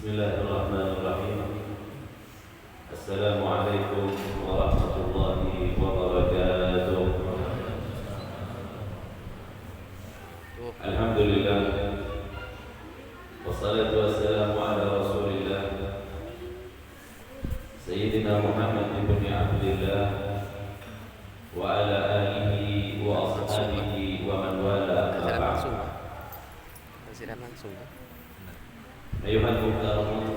Bismillahirrahmanirrahim. Assalamualaikum warahmatullahi wabarakatuh. Alhamdulillah, wassalatu wassalamu ala rasulillah Sayyidina Muhammad ibn Abdillah wa ala alihi wa ashabihi wa man wala amma ba'd. Ayuhal muhtaram,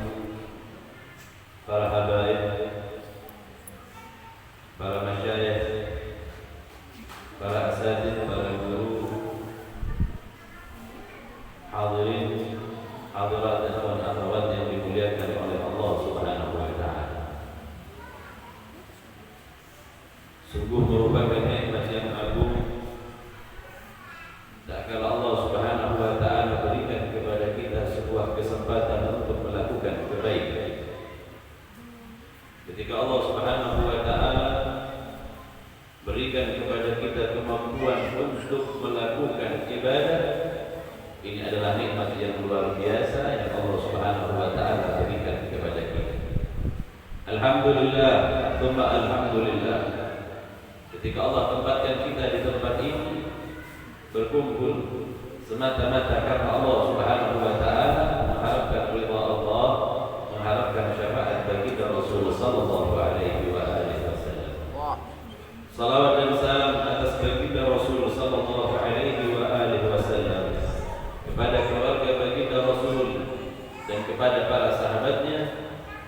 para habaib, para masyayikh, para asatidz, para guru, hadirin, hadirat dan akhwat yang dimuliakan oleh Allah Subhanahu wa taala. Sungguh merupakan nikmat yang agung tak kala Allah Subhanahu wa taala berikan kepada kita sebuah kesempatan untuk melakukan kebaikan. Ketika Allah Subhanahu wa taala berikan kepada kita kemampuan untuk melakukan ibadah, ini adalah nikmat yang luar biasa yang Allah Subhanahu wa taala berikan kepada kita. Alhamdulillah, tsumma alhamdulillah. Ketika Allah tempatkan kita di tempat ini berkumpul semata-mata karena Allah Subhanahu wa taala, mengharapkan ridha Allah, mengharapkan syafaat bagi Rasul sallallahu alaihi wa alihi wasallam. Salawat dan salam atas baginda Rasul sallallahu alaihi wa alihi wasallam, kepada keluarga baginda Rasul dan kepada para sahabatnya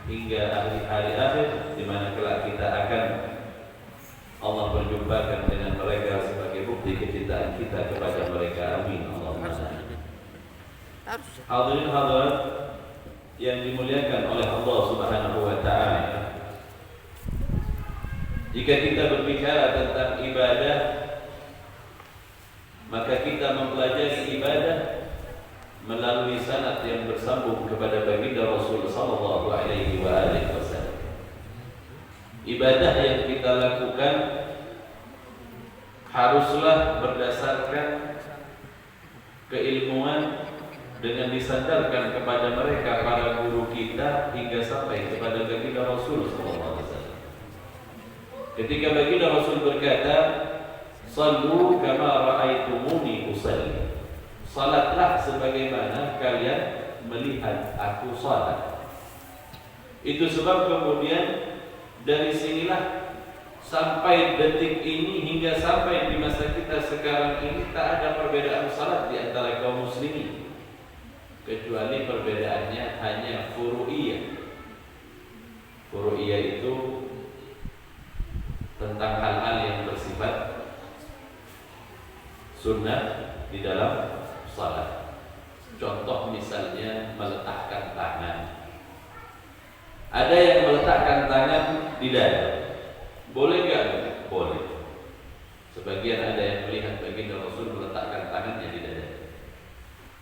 hingga akhir hari akhir, di mana kelak kita akan Allah berjumpakan dengan mereka sebagai bukti kecintaan kita kepada mereka. Amin. Allahumma amin. Hadirin hadirat yang dimuliakan oleh Allah Subhanahu wa taala, jika kita berbicara tentang ibadah, maka kita mempelajari ibadah melalui sanad yang bersambung kepada baginda Rasul sallallahu alaihi wa alihi wasallam. Ibadah yang kita lakukan haruslah berdasarkan keilmuan dengan disandarkan kepada mereka para guru kita hingga sampai kepada baginda Rasul sallallahu alaihi wasallam. Ketika baginda Rasul berkata, "Shallu kama ra'aitumuni usalli." Salatlah sebagaimana kalian melihat aku salat. Itu sebab kemudian dari sinilah sampai detik ini hingga sampai di masa kita sekarang ini tak ada perbedaan salat di antara kaum muslimin, kecuali perbedaannya hanya furu'iyah. Furu'iyah itu tentang hal-hal yang bersifat sunnah di dalam salat. Contoh misalnya meletakkan tangan. Ada yang meletakkan tangan di dada. Boleh enggak? Boleh. Sebagian ada yang melihat baginda Rasul meletakkan tangannya di dada.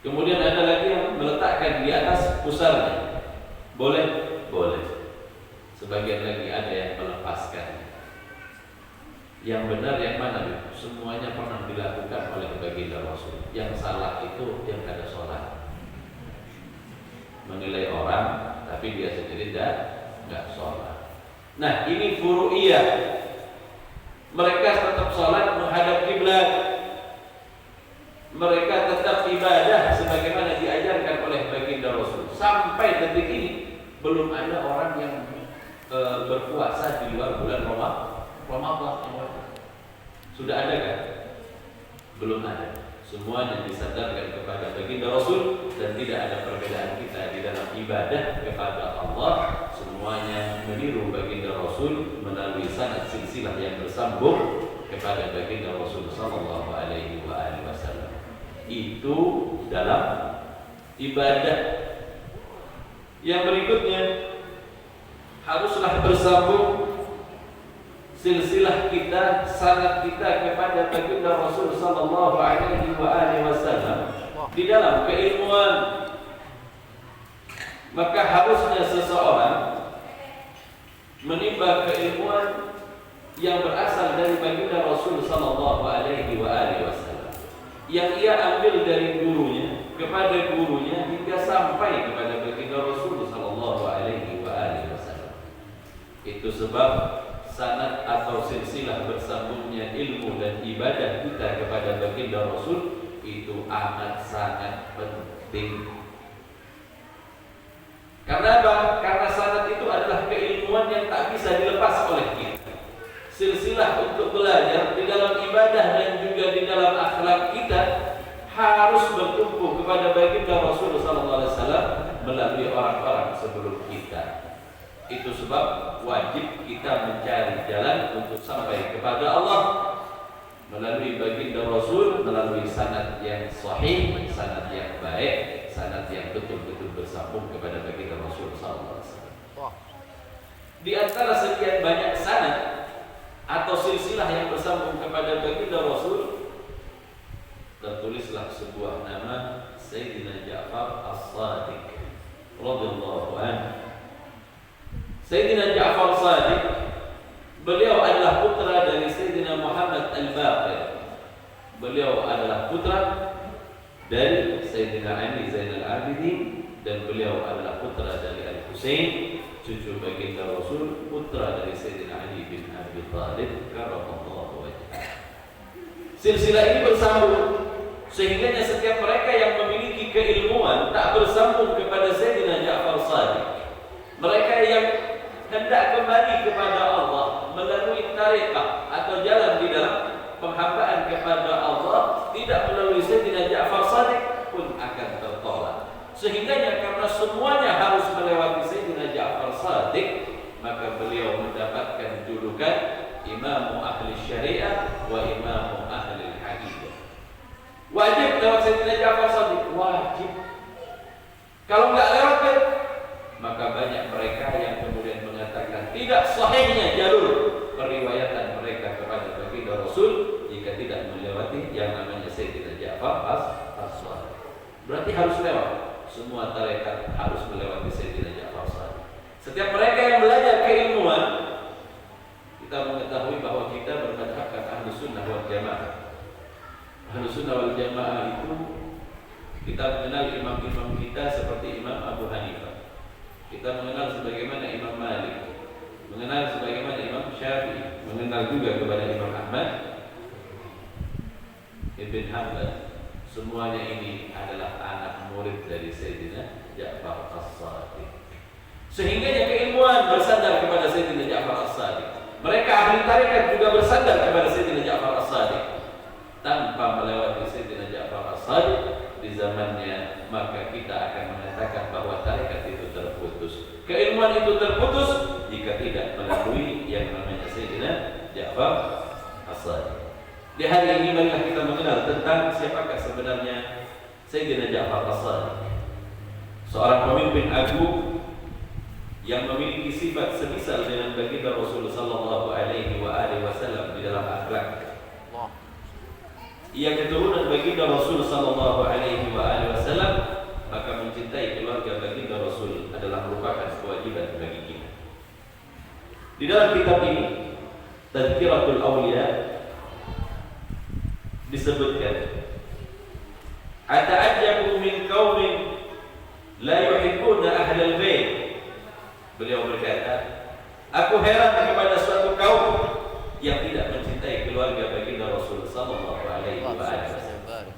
Kemudian ada lagi yang meletakkan di atas pusarnya. Boleh? Boleh. Sebagian lagi ada yang melepaskan. Yang benar yang mana? Semuanya pernah dilakukan oleh baginda Rasul. Yang salah itu yang ada sholat. Menilai orang tapi dia sendiri tidak sholat. Nah, ini furu'iyah. Mereka tetap sholat menghadap kiblat. Mereka tetap ibadah sebagaimana diajarkan oleh baginda Rasul. Sampai detik ini belum ada orang yang berpuasa di luar bulan Ramadan. Sudah ada kan? Belum ada. Semuanya disandarkan kepada baginda Rasul dan tidak ada perbedaan kita di dalam ibadah kepada Allah. Semuanya meniru baginda Rasul melalui sanad silsilah yang bersambung kepada baginda Rasul sallallahu alaihi wasallam. Itu dalam ibadah. Yang berikutnya haruslah bersambung silsilah kita, sanad kita kepada baginda Rasul sallallahu alaihi wasallam di dalam keilmuan. Maka harusnya seseorang menimba keilmuan yang berasal dari baginda Rasul sallallahu alaihi wasallam, yang ia ambil dari gurunya kepada gurunya hingga sampai kepada baginda Rasul Itu sebab sanad atau silsilah bersambungnya ilmu dan ibadah kita kepada baginda Rasul itu amat sangat penting. Karena apa? Karena sanad itu adalah keilmuan yang tak bisa dilepas oleh kita. Silsilah untuk belajar di dalam ibadah dan juga di dalam akhlak kita harus bertumpu kepada baginda Rasul sallallahu alaihi wasallam melalui orang-orang sebelum kita. Itu sebab wajib kita mencari jalan untuk sampai kepada Allah melalui baginda Rasul, melalui sanad yang sahih, sanad yang baik, sanad yang betul-betul bersambung kepada baginda Rasul sallallahu alaihi wasallam. Di antara sekian banyak sanad atau silsilah yang bersambung kepada baginda Rasul, tertulislah sebuah nama Sayyidina Ja'far As-Sadiq radhiyallahu anhu. Sayyidina Ja'far As-Sadiq, beliau adalah putra dari Sayyidina Muhammad Al-Baqir. Beliau adalah putra dari Sayyidina Ali Zainal Abidin, dan beliau adalah putra dari Al-Husain, cucu baginda Rasul, putra dari Sayyidina Ali bin Abi Thalib karramallahu wajhah. Silsilah ini bersambung sehingga setiap mereka yang memiliki keilmuan tak bersambung kepada Sayyidina Ja'far As-Sadiq. Mereka yang hendak kembali kepada Allah melalui tariqah atau jalan di dalam penghambaan kepada Allah tidak melalui Sayyidina Ja'far As-Sadiq pun akan tertolak. Sehingga karena semuanya harus melewati Sayyidina Ja'far As-Sadiq, maka beliau mendapatkan julukan Imam Ahli Syariah wa Imam Ahli Hadith. Wajib lewat Sayyidina Ja'far As-Sadiq, wajib. Kalau enggak lewat, maka banyak mereka yang kemudian mengatakan tidak sahihnya jalur periwayatan mereka kepada baginda Rasul jika tidak melewati yang namanya Sayyidina Ja'far As-Sadiq. Berarti harus lewat. Semua tarekat harus melewati Sayyidina Ja'far As-Sadiq. Setiap mereka yang belajar keilmuan, kita mengetahui bahwa kita bermadhabkan Ahlus Sunnah wal Jamaah. Ahlus Sunnah wal Jamaah itu kita mengenal imam-imam kita seperti Imam Abu Hanifah. Kita mengenal sebagaimana Imam Malik, mengenal sebagaimana Imam Syafi'i, mengenal juga kepada Imam Ahmad Ibn Hanbal. Semuanya ini adalah anak murid dari Sayyidina Ja'far As-Sadiq. Sehingga keilmuan bersandar kepada Sayyidina Ja'far As-Sadiq. Mereka ahli tarekat juga bersandar kepada Sayyidina Ja'far As-Sadiq. Tanpa melewati Sayyidina Ja'far As-Sadiq di zamannya, maka kita akan mengatakan bahwa tarekat itu terputus. Keilmuan itu terputus jika tidak melalui yang namanya Sayyidina Ja'far As-Sadiq. Di hari ini marilah kita mengenal tentang siapakah sebenarnya Sayyidina Ja'far As-Sadiq. Seorang pemimpin agung yang memiliki sifat semisal dengan baginda Rasul sallallahu alaihi wasallam di dalam akhlak. Ia keturunan baginda Rasul sallallahu alaihi wasallam, maka mencintai keluarga baginda Rasul adalah merupakan kewajiban bagi kita. Di dalam kitab ini Tazkiratul Awliya disebutkan, ata'ajjabu min qaumin la yuhibbuna ahlal bait. Beliau berkata, aku heran kepada suatu kaum yang tidak mencintai keluarga baginda Rasul sallallahu alaihi wasallam.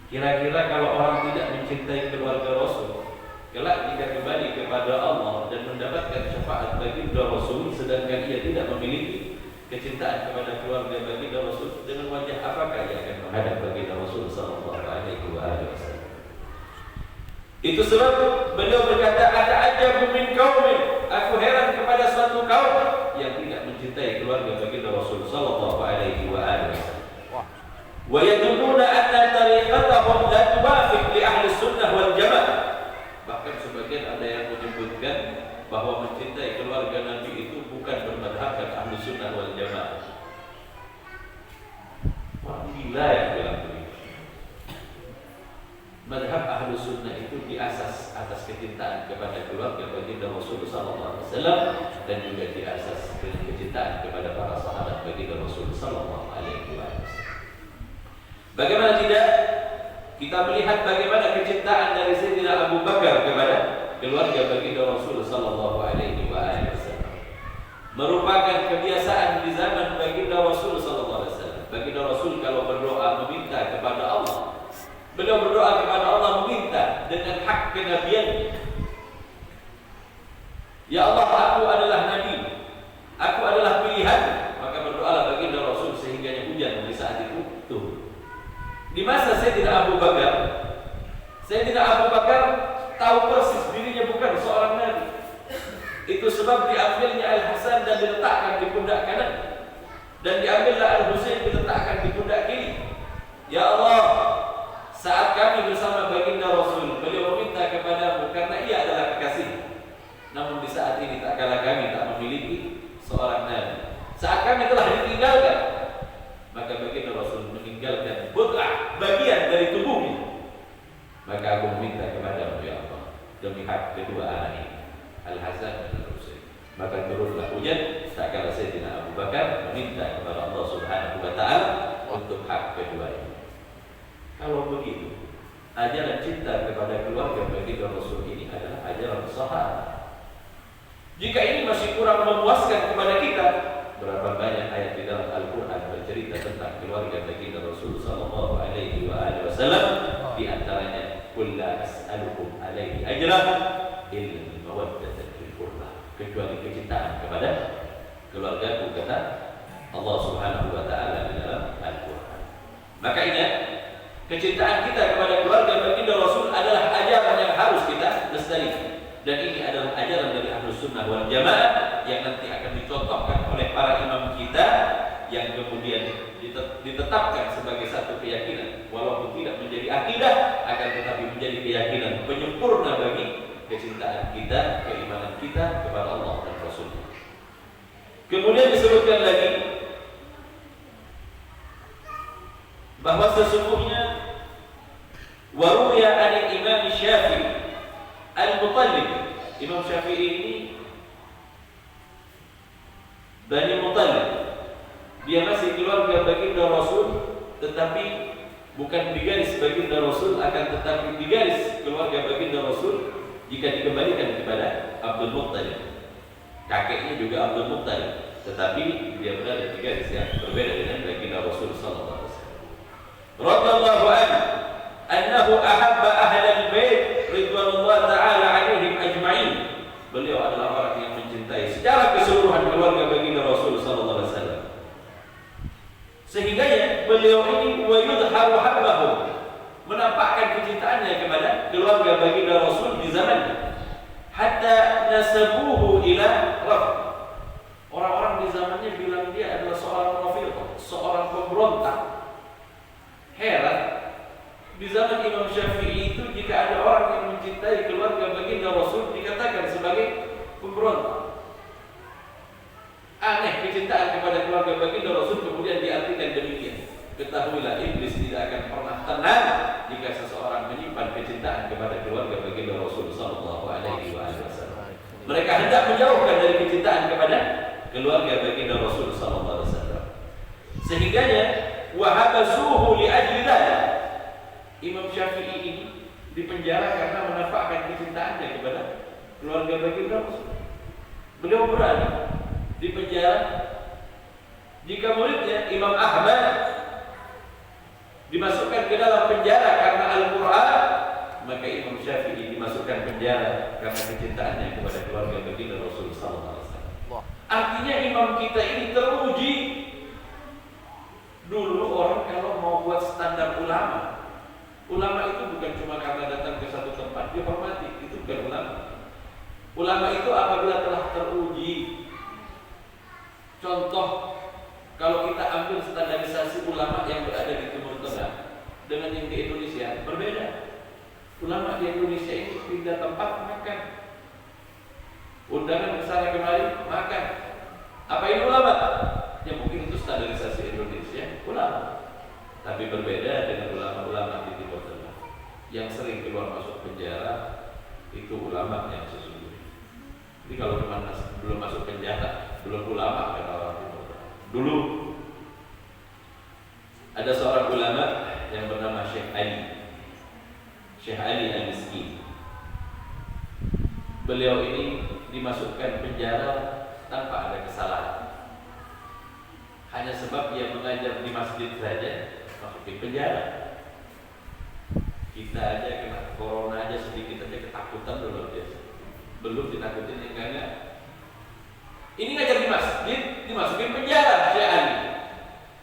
Kira-kira kalau orang tidak mencintai keluarga Rasul, kelak jika kembali kepada Allah dan mendapatkan syafaat baginda Rasul, sedangkan ia tidak memiliki kecintaan kepada keluarga baginda Rasul, dengan wajah apakah ia akan menghadap baginda Rasul sallallahu alaihi wasallam? Itu sebab beliau berkata, ata'ajjabu min qaumin, aku heran kepada suatu kaum yang tidak mencintai keluarga baginda Rasul sallallahu alaihi wasallam. Wa yadununa anna tariqatahum la tuwafiq li ahli sunnah wal jamaah. Bahkan sebagian ada yang menyebutkan bahwa mencintai keluarga Nabi itu bukan bermadhabkan ahli sunnah wal jamaah. Orang gila yang bilang begitu. Madhab ahlu sunnah itu diasas atas kecintaan kepada keluarga baginda Rasul sallallahu alaihi wasallam, dan juga diasas dengan kecintaan kepada para sahabat baginda Rasul sallallahu alaihi wasallam. Bagaimana tidak kita melihat bagaimana kecintaan dari Sayyidina Abu Bakar kepada keluarga baginda Rasul sallallahu alaihi wasallam. merupakan kebiasaan di zaman baginda Rasul sallallahu alaihi wasallam. Baginda Rasul kalau berdoa meminta kepada Allah, beliau berdoa kepada Allah meminta dengan hak kenabian. Ya Allah, aku adalah nabi, aku adalah pilihan. Maka berdoalah baginda Rasul sehingganya hujan di saat itu turun. Di masa Sayyidina Abu Bakar, Sayyidina Abu Bakar tahu persis dirinya bukan seorang nabi. Itu sebab diambilnya Al-Hasan dan diletakkan di pundak kanan, dan diambillah Al-Husain diletakkan di pundak kiri. Ya Allah, saat kami bersama baginda Rasul, beliau meminta kepadamu karena ia adalah kekasih. Namun di saat ini tak kala kami tak memiliki seorang nabi. Saat kami telah ditinggalkan, maka baginda Rasul meninggalkan bud'ah, bagian dari tubuhnya. Maka aku meminta kepadamu ya Allah, demi hak kedua anak ini, Al-Hasan dan Al-Husain. Maka turunlah hujan tak kala Sayyidina Abu Bakar meminta kepada Allah Subhanahu wa taala untuk hak kedua ini. Kalau begitu, ajaran cinta kepada keluarga baginda Rasul ini adalah ajaran sahabat. Jika ini masih kurang memuaskan kepada kita, berapa banyak ayat di dalam Al-Quran bercerita tentang keluarga baginda Rasul sallallahu alaihi wasallam. Di antaranya, "Qul la as'alukum alaihi ajran illa mawaddatan fil qurba." Kecuali kecintaan kepada keluargaku, kata Allah Subhanahu wa taala di dalam Al-Quran. Maka ingat, kecintaan kita kepada keluarga baginda Rasul adalah ajaran yang harus kita lestarikan. Dan ini adalah ajaran dari Ahlus Sunnah wal Jamaah yang nanti akan dicontohkan oleh para imam kita, yang kemudian ditetapkan sebagai satu keyakinan, walaupun tidak menjadi akidah, akan tetapi menjadi keyakinan penyempurna bagi kecintaan kita, keimanan kita kepada Allah dan Rasul. Kemudian disebutkan lagi bahwa sesungguhnya waruya an Imam Syafi'i Al-Muttalib, Imam Syafi'i ini Bani Muttalib, dia masih keluarga baginda Rasul, tetapi bukan digaris baginda Rasul, akan tetapi digaris keluarga baginda Rasul jika dikembalikan kepada Abdul Muttalib. Kakeknya juga Abdul Muttalib, tetapi dia berada di garis yang berbeda dengan baginda Rasul sallallahu alaihi wasallam. Radallahu anhu annahu ahabba ahlal bait ridwanullah ta'ala alaihim ajma'in. Beliau adalah orang yang mencintai secara keseluruhan keluarga baginda Rasul sallallahu alaihi wasallam. Sehingga beliau ini wa yudharu habbahu, menampakkan kecintaannya kepada keluarga baginda Rasul di zamannya. Hatta nasabuhu ila raf. Orang-orang di zamannya bilang dia adalah seorang rafidhah, seorang pemberontak. Heran, di zaman Imam Syafi'i itu jika ada orang yang mencintai keluarga baginda Rasul dikatakan sebagai pemberontak. Aneh, kecintaan kepada keluarga baginda Rasul kemudian diartikan demikian. Ketahuilah, iblis tidak akan pernah tenang jika seseorang menyimpan kecintaan kepada keluarga baginda Rasul sallallahu alaihi wasallam. Mereka hendak menjauhkan dari kecintaan kepada keluarga baginda Rasul sallallahu alaihi wasallam. Sehingganya wahabasuhu li ajli dzalik. Imam Syafi'i ini dipenjara karena menampakkan kecintaannya kepada keluarga baginda Rasul. Beliau berani dipenjara. Jika muridnya Imam Ahmad dimasukkan ke dalam penjara karena Al-Quran, maka Imam Syafi'i dimasukkan penjara karena kecintaannya kepada keluarga baginda Rasul sallallahu alaihi wasallam. Artinya imam kita ini teruji. Dulu orang kalau mau buat standar ulama, ulama itu bukan cuma karena datang ke satu tempat dihormati, itu bukan ulama. Ulama itu apabila telah teruji. Contoh, kalau kita ambil standarisasi ulama yang berada di Timur Tengah dengan yang di Indonesia berbeda. Ulama di Indonesia ini pindah tempat makan, undangan kesana kemari makan. Apa ini ulama? Ya mungkin itu standarisasi Indonesia ulama. Tapi berbeda dengan ulama-ulama di Timur Tengah yang sering keluar masuk penjara. Itu ulama yang sesungguhnya. Jadi kalau belum masuk penjara, belum ulama kata orang Timur Tengah. Dulu ada seorang ulama yang bernama Syekh Ali Al-Miskin. Beliau ini dimasukkan penjara tanpa ada kesalahan. hanya sebab ia mengajar di masjid saja masuk di penjara. Kita aja kena corona aja sedikit aja ketakutan luar biasa. Belum ditakutin yang enggak. Ini ngajar di masjid, dimasukin penjara Syekh Ali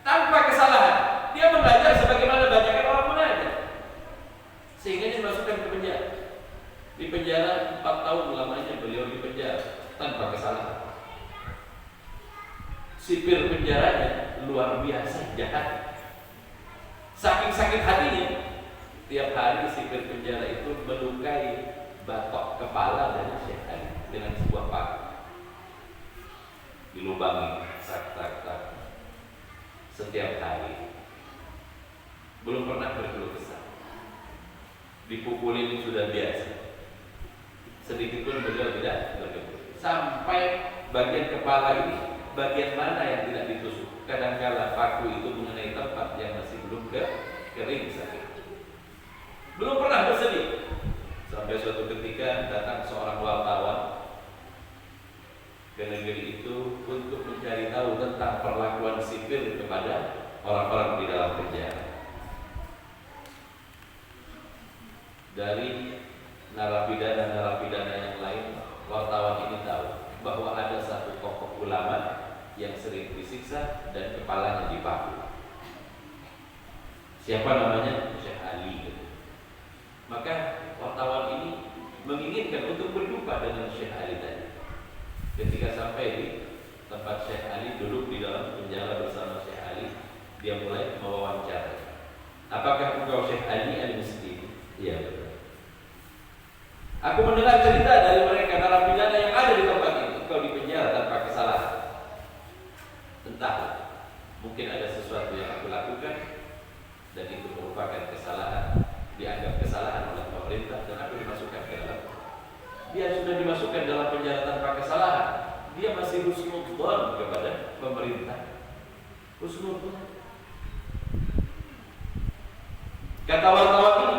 tanpa kesalahan. Dia mengajar sebagaimana banyaknya orang mengajar, sehingga dia dimasukkan ke penjara. Di penjara 4 tahun lamanya beliau di penjara tanpa kesalahan. Sipir penjaranya luar biasa jahat. Saking sakit hatinya, tiap hari sipir penjara itu melukai batok kepala dari Syekh Ali dengan sebuah paku. Dilubangi, tak. Setiap hari. Belum pernah berkeluh kesah. Dipukulin sudah biasa. Sedikit pun beliau tidak berkeluh. Sampai bagian kepala ini, bagian mana yang tidak ditusuk. Kadangkala paku itu mengenai tempat yang masih belum kering sakit. Belum pernah bersedih. Sampai suatu ketika datang seorang wartawan ke negeri itu untuk mencari tahu tentang perlakuan sipil kepada orang-orang di dalam penjara. Dari narapidana yang lain, wartawan ini tahu bahwa ada satu tokoh ulama yang sering disiksa dan kepalanya dipaku. Siapa namanya? Syekh Ali. Maka wartawan ini menginginkan untuk berjumpa dengan Syekh Ali tadi. Ketika sampai di tempat Syekh Ali, duduk di dalam penjara bersama Syekh Ali, dia mulai mewawancara. Apakah engkau Syekh Ali al-Miskin? Iya betul. Aku mendengar cerita dari mereka narapidana yang ada di tempat itu. Engkau di penjara tanpa kesalahan. Entahlah, mungkin ada sesuatu yang aku lakukan dan itu merupakan kesalahan, dianggap kesalahan oleh pemerintah dan aku dimasukkan ke dalam. Dia sudah dimasukkan dalam penjara tanpa kesalahan. Dia masih husnudzon kepada pemerintah. Husnudzon. Kata wartawan ini,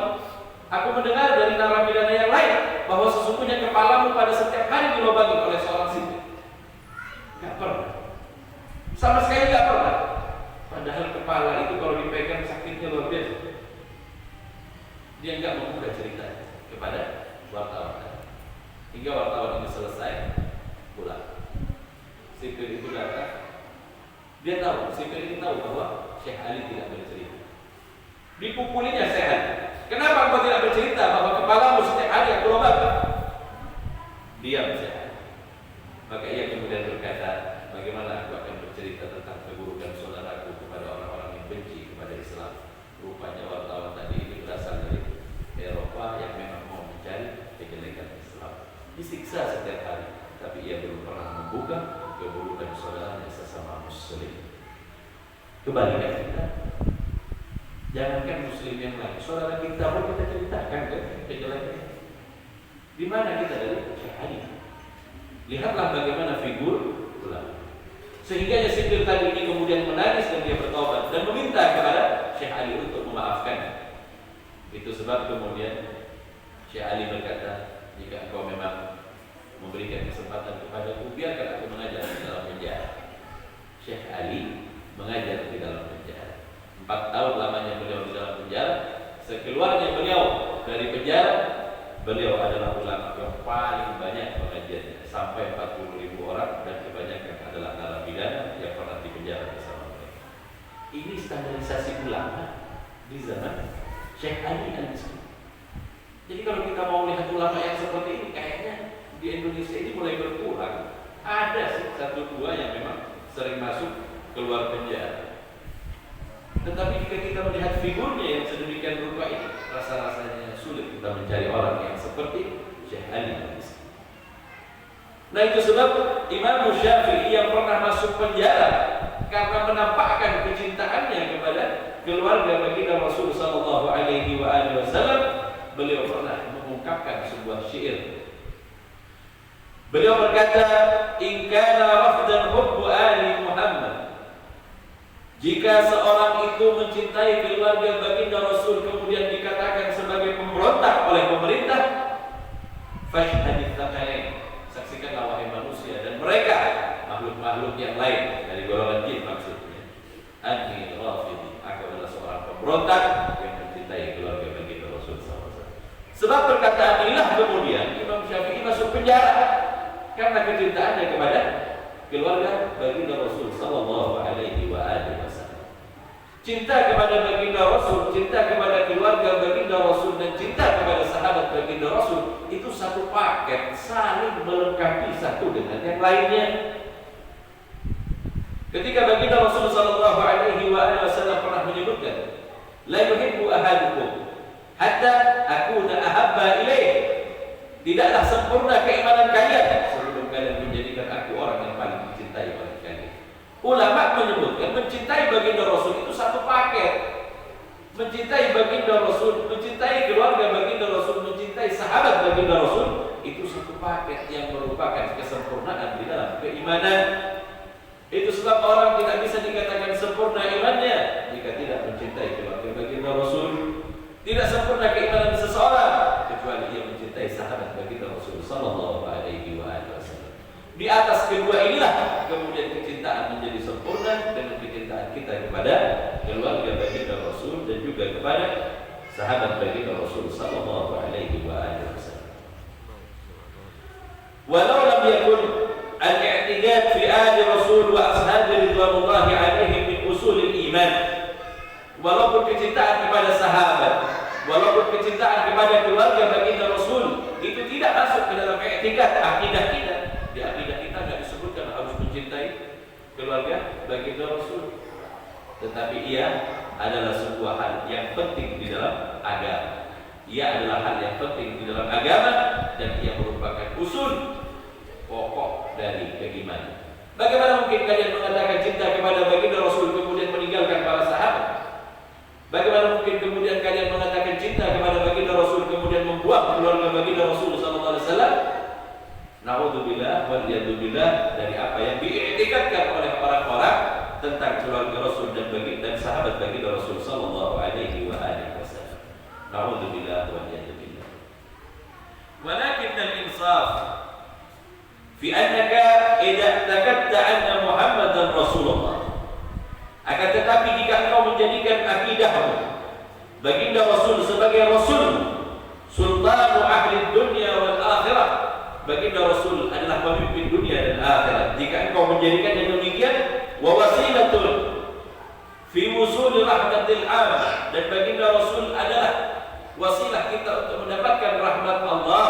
aku mendengar dari narapidana yang lain bahwa sesungguhnya kepalamu pada setiap hari dilobangi oleh seorang sipil. Gak pernah. Sama sekali gak pernah. Padahal kepala itu kalau dipegang sakitnya luar biasa. Dia gak membuka cerita kepada wartawan. Hingga wartawan ini selesai, pulang. Sipil itu datang. Dia tahu, sipil ini tahu bahwa Syekh Ali tidak bercerita. Dipukulinya Syekh Ali. Kenapa engkau tidak bercerita bahwa kepalamu setiap hari aku lobangi? Diam Syekh Ali. Maka ia kemudian berkata, bagaimana aku akan bercerita tentang keburukan saudaraku kepada orang-orang yang benci kepada Islam? Rupanya wartawan tadi ini berasal dari Eropa yang memang mau mencari kejelekan Islam. Disiksa setiap hari, tapi ia belum pernah membuka keburukan saudaranya sesama Muslim. Kebalikan kita, jangankan Muslim yang lain, saudara kita pun kita ceritakan kejelekannya. Di mana kita dari Syekh Ali? Lihatlah bagaimana figur ulama. Sehingga sipil tadi ini kemudian menangis dan dia bertobat dan meminta kepada Syekh Ali untuk memaafkan. Itu sebab kemudian Syekh Ali berkata, jika engkau memang memberikan kesempatan kepadaku, biarkan aku mengajar di dalam penjara. Syekh Ali mengajar di dalam penjara. 4 tahun lamanya beliau di dalam penjara. Sekeluarnya beliau dari penjara, beliau adalah ulama yang paling banyak pengajiannya, sampai 40.000 orang, dan kebanyakan adalah narapidana yang pernah dipenjara bersama mereka. Ini standarisasi ulama di zaman Syekh Ali al-Miskin. Jadi kalau kita mau lihat ulama yang seperti ini, kayaknya di Indonesia ini mulai berkurang. Ada sih 1-2 yang memang sering masuk keluar penjara. Tetapi jika kita melihat figurnya yang sedemikian rupa ini, rasa-rasanya sulit kita mencari orang yang seperti Syekh Ali al-Miskin. Nah itu sebab Imam Syafi'i yang pernah masuk penjara karena menampakkan kecintaannya kepada keluarga baginda Rasul sallallahu alaihi wasallam, beliau pernah mengungkapkan sebuah syair. Beliau berkata, "In kana rafdan hubbu ali Muhammad." Jika seorang itu mencintai keluarga baginda Rasul kemudian dikatakan sebagai pemberontak oleh pemerintah, fashhadits tsaqalain, saksikanlah wahai manusia dan mereka makhluk-makhluk yang lain dari golongan jin maksudnya, pemberontak yang mencintai keluarga baginda Rasul SAW. Sebab perkataan inilah kemudian Imam Syafi'i masuk penjara karena kecintaannya kepada keluarga baginda Rasul sallallahu alaihi wasallam. Cinta kepada baginda Rasul, cinta kepada keluarga baginda Rasul, dan cinta kepada sahabat baginda Rasul itu satu paket, saling melengkapi satu dengan yang lainnya. Ketika baginda Rasul sallallahu alaihi wasallam pernah menyebutkan, la yuhibbu ahadukum hatta akuna ahabba ilaih. Tidaklah sempurna keimanan kalian sebelum kalian menjadikan aku orang yang paling dicintai oleh kalian. Ulama menyebutkan mencintai baginda Rasul itu satu paket. Mencintai baginda Rasul, mencintai keluarga baginda Rasul, mencintai sahabat baginda Rasul itu satu paket yang merupakan kesempurnaan di dalam keimanan. Itu sebab orang tidak bisa dikatakan sempurna imannya jika tidak mencintai keluarga baginda Rasul. Tidak sempurna keimanan seseorang kecuali ia mencintai sahabat baginda Rasul sallallahu alaihi wasallam. Di atas kedua inilah kemudian kecintaan menjadi sempurna dengan kecintaan kita kepada keluarga baginda Rasul dan juga kepada sahabat baginda Rasul sallallahu alaihi wasallam. Walau lam yakun al-i'tiqad fi ahli Rasul wa ashabi ridwanullahi alaihim min usulil iman. Walaupun kecintaan kepada sahabat, walaupun kecintaan kepada keluarga baginda Rasul itu tidak masuk ke dalam i'tiqad akidah kita. Di akidah kita tidak disebutkan harus mencintai keluarga baginda Rasul. Tetapi ia adalah sebuah hal yang penting di dalam agama. Ia adalah hal yang penting di dalam agama dan ia merupakan usul pokok dari keimanan. Bagaimana mungkin kalian mengatakan cinta kepada baginda Rasul kemudian meninggalkan para sahabat? Bagaimana mungkin kemudian kalian mengatakan cinta kepada baginda Rasul kemudian membuang keluarga baginda Rasul sallallahu alaihi wasallam? Na'udzubillah wal yadzubillah dari apa yang diiktikadkan oleh orang-orang tentang keluarga Rasul dan baginda sahabat baginda Rasul sallallahu alaihi wasallam. Na'udzubillah wal yadzubillah. Walakin al-insaf fi annaka idza takatta anna Muhammadan Rasulullah. Akan tetapi jika engkau menjadikan akidahmu baginda Rasul sebagai Rasul, sultanu ahli dunia wal akhirah, baginda Rasul adalah pemimpin dunia dan akhirat. Jika engkau menjadikannya demikian, wa wasilatun fi wusul rahmatil alam, dan baginda Rasul adalah wasilah kita untuk mendapatkan rahmat Allah.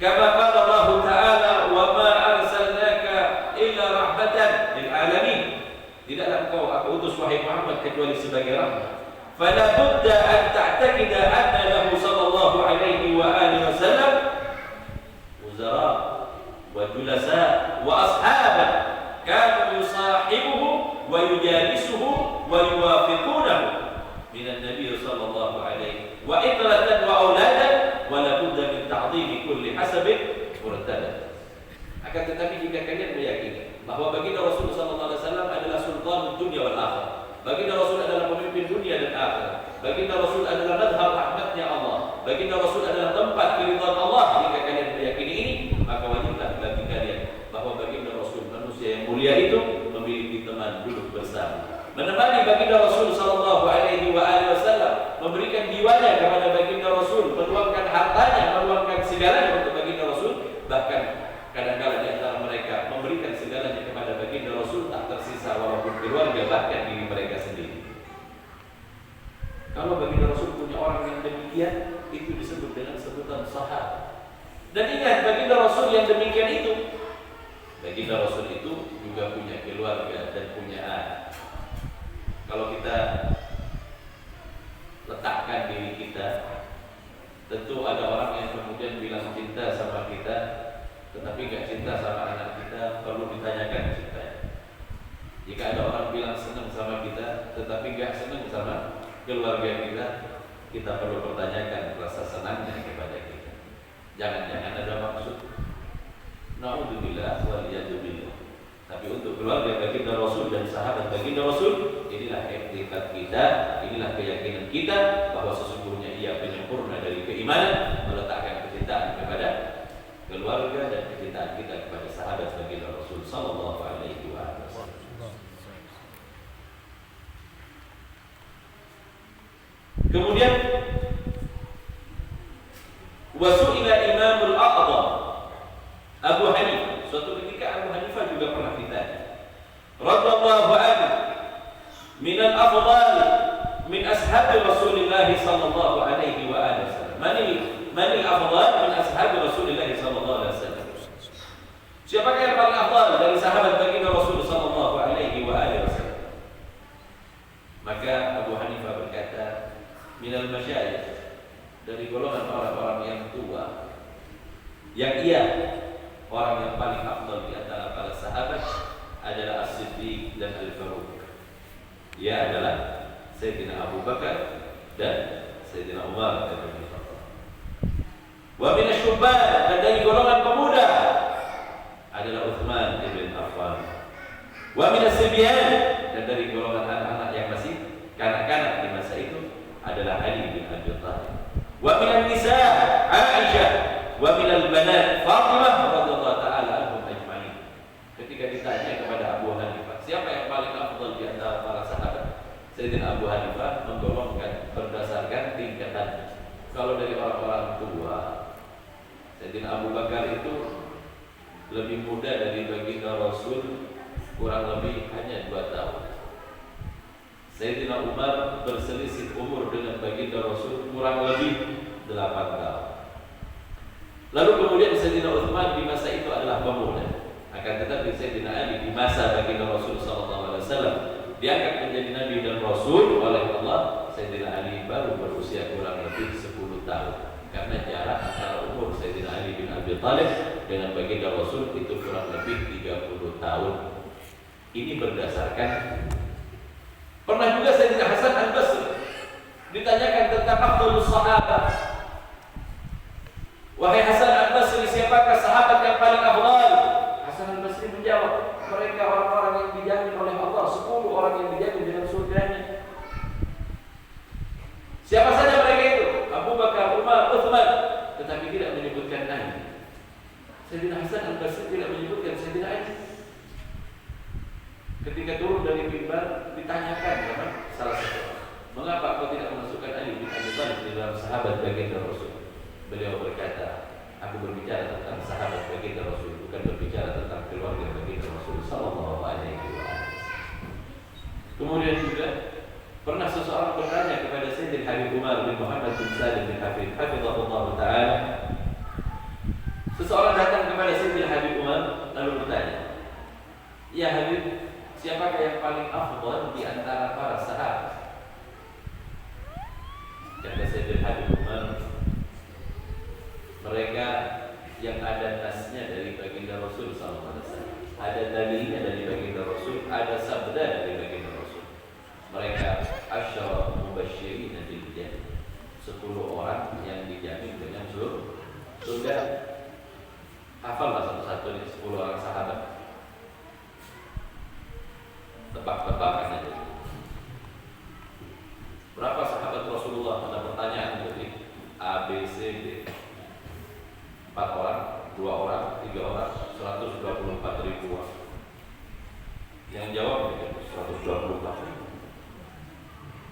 Kama qala Allah Ta'ala, wa ma arsalnaka illa rahmatan lil alamin. Tidaklah engkau aku utus wahai Muhammad kecuali sebagai rahmat. Fala budda an ta'taqida anna lahu sallallahu alaihi wa alihi wasallam wuzara wa julasa wa ashaban kanu yusahibuhu wa yujalisuhu wa yuwafiqunahu min an-nabiy sallallahu alaihi wa itratan wa auladan wa la budda min ta'dhimi kulli hasabin murtada. Akan tetapi jika kalian meyakini bahwa baginda Rasul sallallahu alaihi wasallam adalah sultan dunia wal akhirah, baginda Rasul adalah pemimpin dunia dan akhirat, baginda Rasul adalah madhab rahmatnya Allah, baginda Rasul adalah tempat keridhaan Allah, jika kalian meyakini ini, maka wajiblah bagi kalian bahwa baginda Rasul manusia yang mulia itu memiliki teman duduk bersama, menemani baginda Rasul sallallahu alaihi wasallam, memberikan jiwanya kepada baginda Rasul, meluangkan hartanya, meluangkan segalanya untuk baginda Rasul, bahkan kadang-kadang di antara mereka memberikan segalanya kepada baginda Rasul tak tersisa walaupun keluarga bahkan diri mereka sendiri. Kalau baginda Rasul punya orang yang demikian, itu disebut dengan sebutan sahabat. Dan ingat, baginda Rasul yang demikian itu, baginda Rasul itu juga punya keluarga dan punya anak. Kalau kita letakkan diri kita, tentu ada orang yang kemudian bilang cinta sama kita, tetapi gak cinta sama anak kita, perlu ditanyakan cintanya. Jika ada orang bilang senang sama kita, tetapi gak senang sama keluarga kita, kita perlu pertanyakan rasa senangnya kepada kita. Jangan-jangan ada maksud. Na'udzubillah waliyadzubillah. Tapi untuk keluarga baginda Rasul dan sahabat baginda Rasul, inilah etikat kita, inilah keyakinan kita bahwa sesungguhnya ia penyempurna dari keimanan, meletakkan kecintaan kepada keluarga dan kecintaan kita kepada sahabat baginda Rasul sallallahu alaihi wasallam. Kemudian wasu'ila Imamul A'dham Abu Hanifah. Suatu ketika Abu Hanifah juga pernah ditanya, radhiyallahu anhu, minal afdal min ashabi Rasulillah sallallahu alaihi wa alihi wasallam. Mani afdal min ashabi Rasulillah sallallahu alaihi wasallam. Siapakah yang paling afdal dari sahabat baginda Rasul sallallahu alaihi wa alihi wasallam? Maka Abu Hanifah berkata, minal masyayikh, dari golongan orang-orang yang tua, yang orang yang paling afdal di antara para sahabat adalah As-Siddiq dan Al-Faruq. Ia adalah Sayyidina Abu Bakar dan Sayyidina Umar dan Ibn Khattab. Wa min asy-syubban, dan dari golongan pemuda adalah Utsman bin Affan. Wa min as-sibyan, dan dari golongan anak-anak yang masih kanak-kanak di masa itu adalah Ali bin Abi Thalib. Wa min an-nisa Aisyah, wa min al-banat Fatimah radhiyallahu ta'ala anhum ajma'in. Ketika ditanya kepada Abu Hanifah, siapa yang paling afdal di antara para sahabat? Sayyidina Abu Hanifah menggolongkan berdasarkan tingkatan. Kalau dari orang-orang tua, Sayyidina Abu Bakar itu lebih muda dari baginda Rasul kurang lebih hanya 2 tahun. Sayyidina Umar berselisih umur dengan baginda Rasul kurang lebih 8 tahun. Lalu kemudian Sayyidina Utsman di masa itu adalah pemuda. Akan tetapi Sayyidina Ali di masa baginda Rasul sallallahu alaihi wasallam diangkat menjadi nabi dan rasul oleh Allah. Sayyidina Ali baru berusia kurang lebih 10 tahun. Karena jarak antara umur Sayyidina Ali bin Abi Thalib dengan baginda Rasul itu kurang lebih 30 tahun. Ini berdasarkan. Pernah juga Sayyidina Hasan Al-Basri ditanyakan tentang afdhalus sahabat. Wahai Hasan Al-Basri, siapakah sahabat yang paling afdal? Hasan Al-Basri menjawab, mereka orang-orang yang dijamin oleh Allah, 10 orang yang dijamin dengan surganya. Siapa saja mereka itu? Abu Bakar, Umar, Utsman, tetapi tidak menyebutkan Ali. Sayyidina Hasan Al-Basri tidak menyebutkan Sayyidina Ali. Ketika turun dari mimbar ditanyakan sama salah satu, mengapa kau tidak memasukkan Ali bin Abi Thalib di dalam sahabat baginda Rasul? Beliau berkata, aku berbicara tentang sahabat baginda Rasul, bukan berbicara tentang keluarga baginda Rasul sallallahu alaihi wasallam. Kemudian juga pernah seseorang bertanya kepada Sayyidina Habib Umar bin Muhammad bin Salim bin Hafid hafizahullah taala. Seseorang datang kepada Sayyidina Habib Umar lalu bertanya, "Ya Habib, siapakah yang paling afdal di antara para sahabat?" Kata Sayyidina Habib Umar, mereka yang ada nasnya dari baginda Rasul sallallahu alaihi wasallam, ada dalilnya dari baginda Rasul, ada sabda dari baginda Rasul. Mereka asyara mubasysyirin bil jannah, 10 orang yang dijamin dengan surga. Hafallah satu-satu ini 10 orang sahabat. Tebak-tebakan aja. Berapa sahabat Rasulullah? Ada pertanyaan dari A, B, C, D. 4 orang, 2 orang, 3 orang, 124 ribu orang. Yang jawab 124 ribu.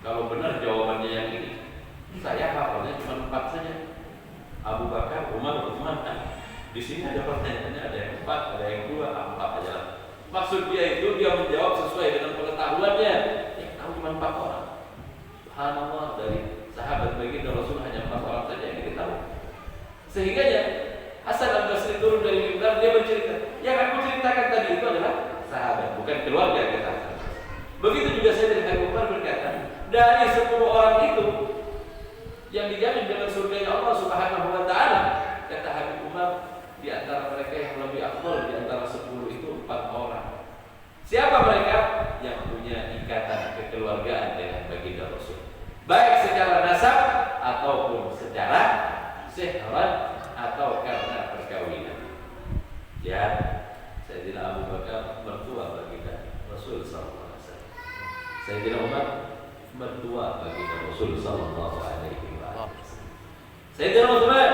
Kalau benar jawabannya yang ini, saya hafalnya cuma 4 saja. Abu Bakar, Umar, Utsman. Di sini ada pertanyaannya, ada yang 4, ada yang 2, 4 aja. Maksud dia itu dia menjawab sesuai dengan pengetahuannya. Yang tahu cuma 4 orang. Subhanallah, dari sahabat baginda Rasul hanya 4 orang saja yang kita tahu. Sehingga Hasan Al-Basri turun dari mimbar, dia bercerita, yang aku ceritakan tadi itu adalah sahabat, bukan keluarga kita. Begitu juga Sayyidina Habib Umar berkata, dari 10 orang itu yang dijamin dengan surganya Allah Subhanahu wa taala, kata Habib Umar, di antara mereka yang lebih afdal di antara 10 itu 4 orang. Siapa mereka? Yang punya ikatan kekeluargaan dengan baginda Rasul, baik secara nasab ataupun secara sihrat atau karena perkawinan. Ya, Sayyidina Abu Bakar mertua baginda Rasul sallallahu alaihi wasallam. Sayyidina Umar mertua baginda Rasul sallallahu alaihi wasallam. Sayyidina Utsman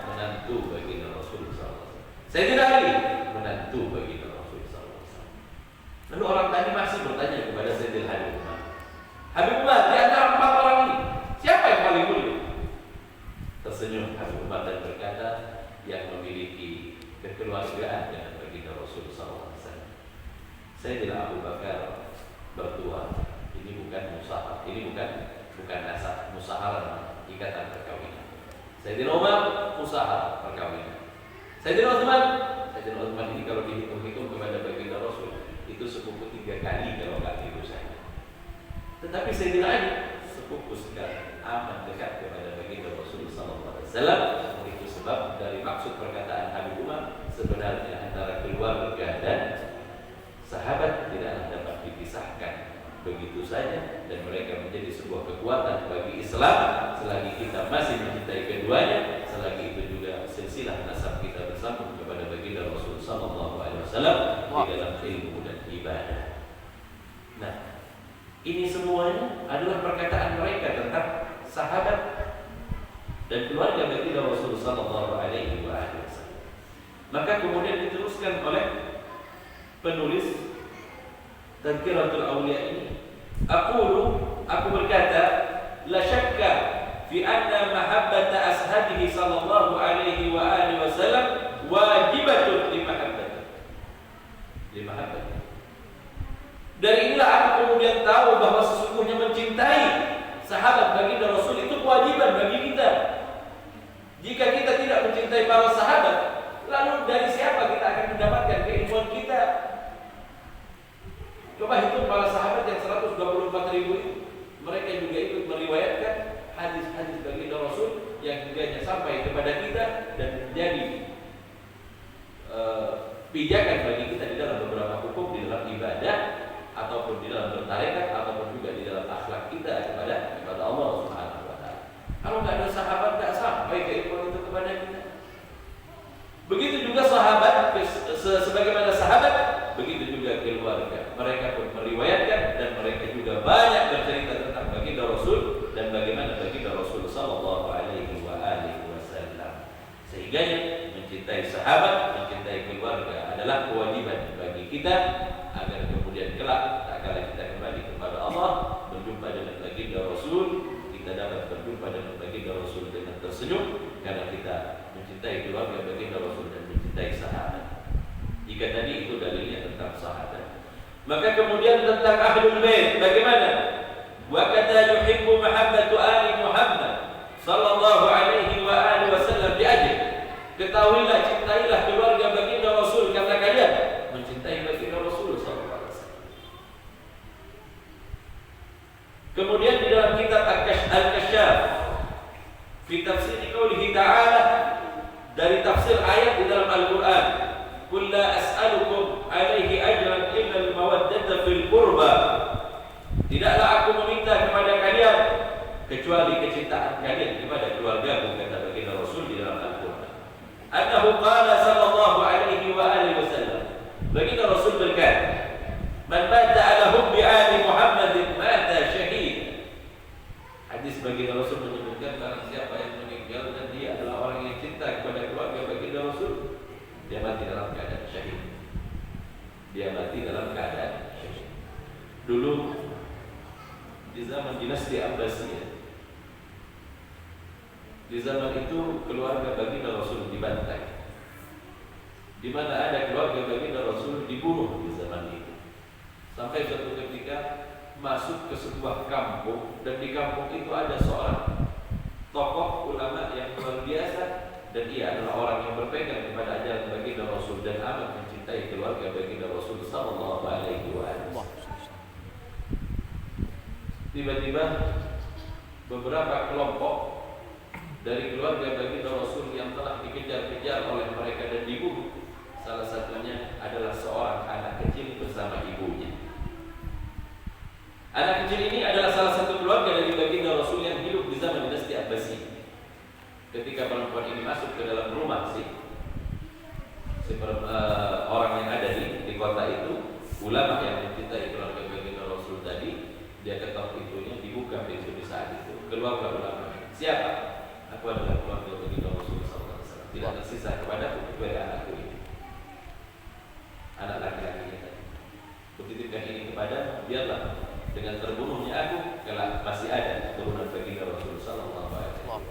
menantu baginda Rasul sallallahu alaihi wasallam. Sayyidina Ali menantu baginda Rasul sallallahu alaihi wasallam. Lalu orang tadi masih bertanya kepada Sayyidina Habib Umar, Habib Umar, di antara 4 orang ini siapa yang 3 kali kalau nggak tidur saya. Tetapi Sayyidina Ali sepupu sekali, amat dekat kepada baginda Rasulullah SAW. Itu sebab dari maksud perkataan Habib Umar, sebenarnya antara keluarga dan sahabat tidaklah dapat dipisahkan begitu saja, dan mereka menjadi sebuah kekuatan bagi Islam selagi kita masih mencintai keduanya, selagi itu juga silsilah nasab kita bersambung kepada baginda Rasulullah SAW di dalam ilmu dan ibadah. Nah, ini semuanya adalah perkataan mereka tentang sahabat dan keluarga baginda Rasulullah SAW. Maka kemudian diteruskan oleh penulis Tazkiratul Awliya ini, aku berkata, la syakka fi anna mahabbata ashabihi sallallahu alaihi wa alihi wasallam wajibatun li mahabbati. Dari inilah aku kemudian tahu bahwa sesungguhnya mencintai sahabat baginda Rasul itu kewajiban bagi kita. Jika kita tidak mencintai para sahabat, lalu dari siapa kita akan mendapatkan keilmuan kita? Coba hitung para sahabat yang 124.000 itu, mereka juga ikut meriwayatkan hadis-hadis baginda Rasul yang kiranya sampai kepada kita dan menjadi pijakan bagi kita di dalam beberapa hukum, di dalam ibadah, ataupun di dalam bertarekat, ataupun juga di dalam akhlak kita kepada Allah Subhanahu wa Ta'ala. Kalau nggak ada sahabat, nggak sampai keilmuan itu kepada kita. Begitu juga sahabat, sebagaimana sahabat, begitu juga keluarga. Mereka pun meriwayatkan dan mereka juga banyak bercerita tentang baginda Rasul dan bagaimana baginda Rasul sallallahu alaihi wasallam. Sehingga mencintai sahabat, mencintai keluarga adalah kewajiban bagi kita agar kemudian kelak tak kala kita kembali kepada Allah, berjumpa dengan baginda Rasul, kita dapat berjumpa dengan baginda Rasul dengan tersenyum karena kita mencintai keluarga baginda Rasul dan mencintai sahabat. Jika tadi itu dalilnya tentang sahabat, maka kemudian tentang ahlul bait bagaimana? Wa kata yuhibbu mahabbatu ali Muhammad sallallahu alaihi wa alihi wasallam diajib. Ketahuilah, cintailah keluarga baginda Rasul karena kalian mencintai baginda Rasul sallallahu alaihi wasallam. Kemudian di dalam kitab Al-Kasyaf fi tafsir qoulihi ta'ala, dari tafsir ayat di dalam Al-Qur'an, qul la as'alukum alaihi ajran illa al-mawaddata fil qurba. Tidaklah aku meminta kepada kalian kecuali kecintaan kalian kepada keluargaku, kata baginda Rasul di dalam Al-Qur'an. Annahu qala sallallahu alaihi wa alihi wasallam, baginda Rasul berkata, man mata ala hubbi ali Muhammadin mata syahid. Hadis baginda Rasul menyebutkan barang siapa yang meninggal dan dia adalah orang yang cinta kepada keluarga baginda Rasul, dia mati dalam keadaan syahid. Dia mati dalam keadaan syahid. Dulu di zaman dinasti Abbasiyah, di zaman itu keluarga baginda Rasul dibantai. Di mana ada keluarga baginda Rasul dibunuh di zaman itu. Sampai suatu ketika masuk ke sebuah kampung, dan di kampung itu ada seorang tokoh ulama yang luar biasa, dan ia adalah orang yang berpegang kepada ajaran baginda Rasul dan amat mencintai keluarga baginda Rasul sallallahu alaihi wasallam. Tiba-tiba beberapa kelompok dari keluarga baginda Rasul yang telah dikejar-kejar oleh mereka dan dibunuh, salah satunya adalah seorang anak kecil bersama ibunya. Anak kecil ini adalah salah satu keluarga dari baginda Rasul yang hidup di zaman dinasti Abbasiyah. Ketika perempuan ini masuk ke dalam rumah orang yang ada di kota itu, ulama yang mencintai keluarga baginda Rasul tadi, dia ketok pintunya, dibuka pintu di saat itu. Keluarga ulama, siapa? Aku adalah keluarga baginda Rasul sallallahu alaihi wasallam. Tidak tersisa kepadaku kecuali anakku ini, anak laki-laki tadi. Kutitipkan ini kepada, biarlah dengan terbunuhnya aku kelak masih ada keturunan baginda Rasul sallallahu alaihi wasallam.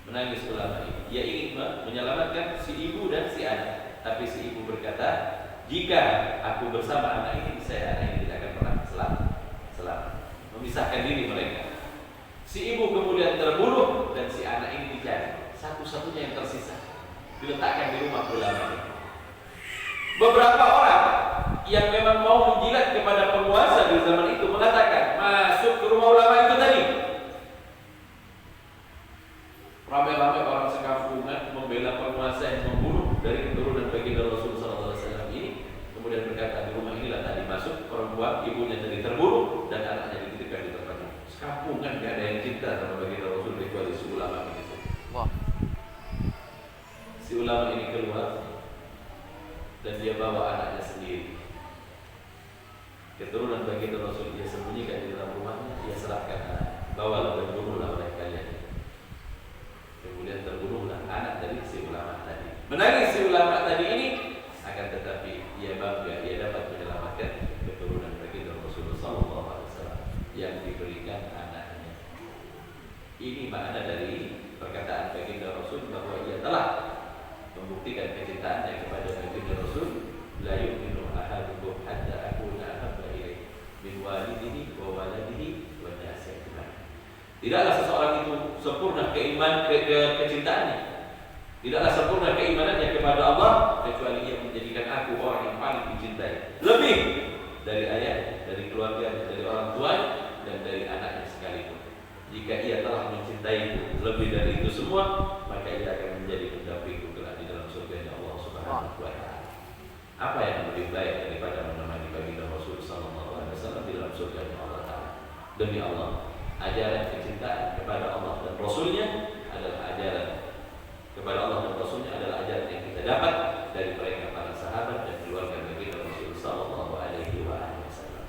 Menangis ulama ini, dia ingin menyelamatkan si ibu dan si anak, tapi si ibu berkata, jika aku bersama anak ini, saya anak ini tidak akan pernah selamat. Memisahkan diri mereka. Si ibu kemudian terbunuh dan si anak ini dicari, satu-satunya yang tersisa diletakkan di rumah ulama ini. Beberapa orang yang memang mau menjilat perempuan, ibunya tadi terbunuh dan anaknya dititipkan di tempat itu. Sekampung kan gak ada yang cinta sama baginda Rasul kecuali si ulama ini. Wah. Si ulama ini keluar dan dia bawa anaknya sendiri. Keturunan baginda Rasul dia sembunyikan di dalam rumahnya, dia serahkan anak. Bawalah dan bunuhlah oleh kalian. Kemudian terbunuhlah anak dari si ulama tadi. Menangis si ulama tadi ini, akan tetapi ia bangga, ia dapat menyelamatkan keturunan baginda Rasulullah SAW yang diberikan anaknya. Ini makna dari perkataan baginda Rasul bahwa ia telah membuktikan kecintaannya kepada baginda Rasul. La yu'minu ahadukum hatta akuna ahabba ilaihi min walidihi wa waladihi wa nasi ajma'in. Tidaklah seseorang itu sempurna kecintaannya. Tidaklah sempurna keimanannya kepada Allah kecuali ia menjadikan aku orang yang paling dicintai, lebih dari ayah, dari keluarganya, dari orang tuanya, dan dari anaknya sekalipun. Jika ia telah mencintaiku lebih dari itu semua, maka ia akan menjadi pendampingku kelak di dalam surga Allah Subhanahu wa Ta'ala. Apa yang lebih baik daripada menemani baginda Rasul sallallahu alaihi wasallam di dalam surga Allah Ta'ala? Demi Allah, ajaran kecintaan kepada Allah dan Rasulnya adalah ajaran kepada Allah dan Rasulnya adalah ajaran yang kita dapat dari mereka para sahabat dan keluarga baginda Rasul sallallahu alaihi wasallam.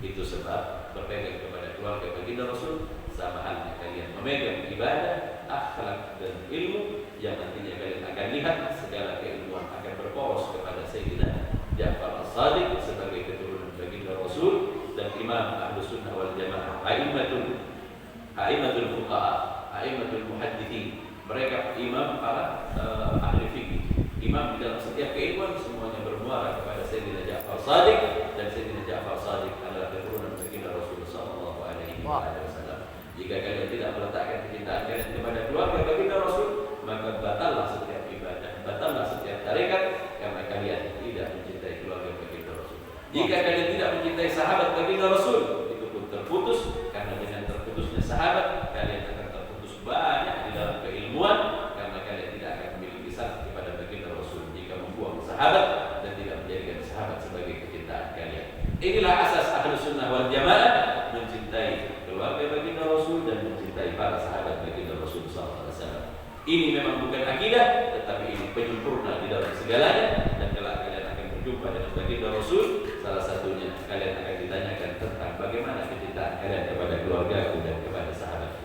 Itu sebab berpegang kepada keluarga baginda Rasul sama halnya kalian memegang ibadah, akhlak dan ilmu yang nantinya kalian akan lihat segala keilmuan akan berporos kepada Sayyidina Ja'far As-Shadiq sebagai keturunan baginda Rasul dan Imam Ahlus Sunnah wal Jamaah, A'immatul Fuqaha, A'immatul Muhaddithin. Mereka imam para ahli fikih, imam di dalam setiap keilmuan, semuanya bermuara kepada Sayyidina Ja'far Shadiq, dan Sayyidina Ja'far Shadiq adalah keturunan baginda Rasulullah sallallahu alaihi wasallam. Jika kalian tidak meletakkan kecintaan kalian kepada keluarga baginda Rasul, maka batallah setiap ibadah, batallah setiap tarekat, karena kalian tidak mencintai keluarga baginda Rasul. Jika kalian tidak mencintai sahabat baginda Rasul, itu pun terputus, karena dengan terputusnya sahabat, kalian akan terputus banyak di dalam keilmuan, karena kalian tidak akan memiliki sanad kepada baginda Rasul jika membuang sahabat dan tidak menjadikan sahabat sebagai kecintaan kalian. Inilah asas Ahlus Sunnah wal Jamaah, mencintai keluarga baginda Rasul dan mencintai para sahabat baginda Rasul sallallahu alaihi wasallam. Ini memang bukan akidah, tetapi ini penyempurna di dalam segalanya, dan kelak kalian akan berjumpa dengan baginda Rasul. Salah satunya kalian akan ditanyakan tentang bagaimana kecintaan kalian kepada keluargaku dan kepada sahabatku.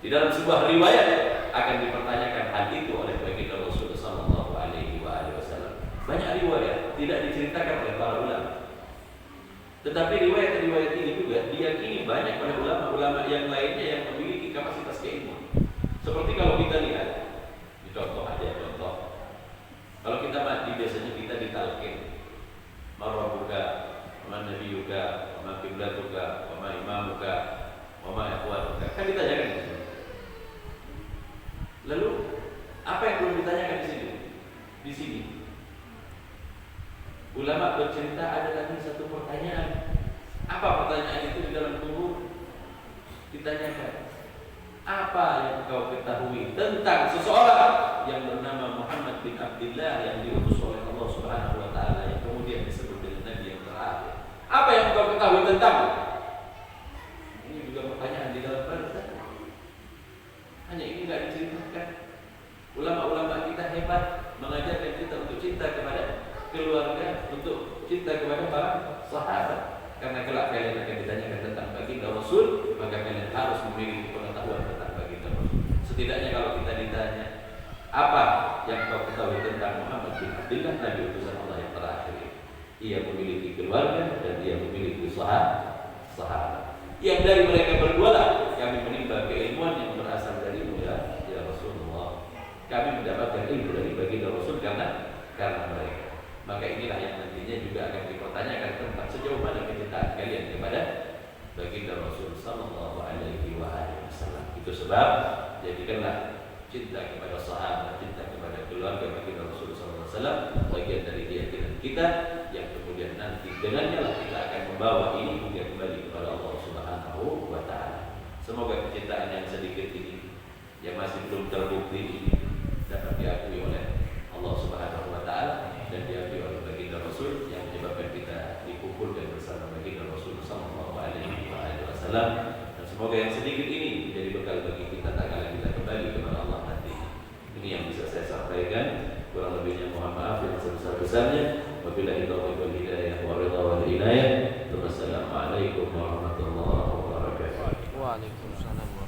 Di dalam sebuah riwayat akan dipertanyakan hal itu oleh baginda Rasul sallallahu alaihi wasallam. Banyak riwayat tidak diceritakan oleh para ulama, tetapi riwayat-riwayat ini juga diyakini banyak oleh ulama-ulama yang lainnya yang memiliki kapasitas keilmuan. Seperti kalau kita lihat, contoh aja contoh. Kalau kita mati biasanya kita ditalqin, marwabuka, man nabiyuka, ma qiblatuka, ma imamuka, ma ikhwanuka. Kan ditanyakan di sini. Lalu apa yang belum ditanyakan di sini? Di sini ulama bercerita ada lagi satu pertanyaan. Apa pertanyaan itu di dalam kubur? Ditanyakan, apa yang kau ketahui tentang seseorang yang bernama Muhammad bin Abdullah yang diutus oleh Allah Subhanahu wa Ta'ala, yang kemudian disebut dengan Nabi yang terakhir? Apa yang kau ketahui tentang? Ini juga pertanyaan di dalam barzakh. Hanya ini tidak diceritakan. Ulama-ulama kita hebat, mengajarkan kita untuk cinta kepada keluarga, untuk cinta kepada para sahabat. Karena kelak kalian akan ditanyakan tentang baginda Rasul, maka kalian harus memiliki pengetahuan tentang baginda Rasul. Setidaknya kalau kita ditanya, apa yang kau ketahui tentang Muhammad bin Abdullah, Nabi utusan Allah yang terakhir? Ia memiliki keluarga dan ia memiliki sahabat. Yang dari mereka berdua lah kami menimba keilmuan yang berasal darimu ya Rasulullah. Kami mendapatkan ilmu dari baginda Rasul karena mereka. Maka inilah yang nantinya juga akan dipertanyakan tentang sejauh mana kecintaan kalian kepada baginda Rasul sallallahu alaihi wasallam. Itu sebab jadikanlah cinta kepada sahabat, cinta kepada keluarga baginda Rasul sallallahu alaihi wasallam bagian dari keyakinan kita, yang kemudian nanti dengannya lah kita akan membawa ini hingga kembali kepada Allah Subhanahu wa Ta'ala. Semoga kecintaan yang sedikit ini, yang masih belum terbukti ini, dapat diakui oleh Allah Subhanahu wa Ta'ala dan diakui oleh baginda Rasul, yang menyebabkan kita dikumpulkan bersama baginda Rasul dan semoga yang sedikit ini menjadi bekal bagi kita tak kala kita kembali kepada Allah nanti. Ini yang bisa saya sampaikan. Kurang lebihnya mohon maaf yang sebesar-besarnya. Wabillahi taufiq wal hidayah wa ridha wal inayah. Wassalamualaikum warahmatullahi wabarakatuh. Waalaikumsalam.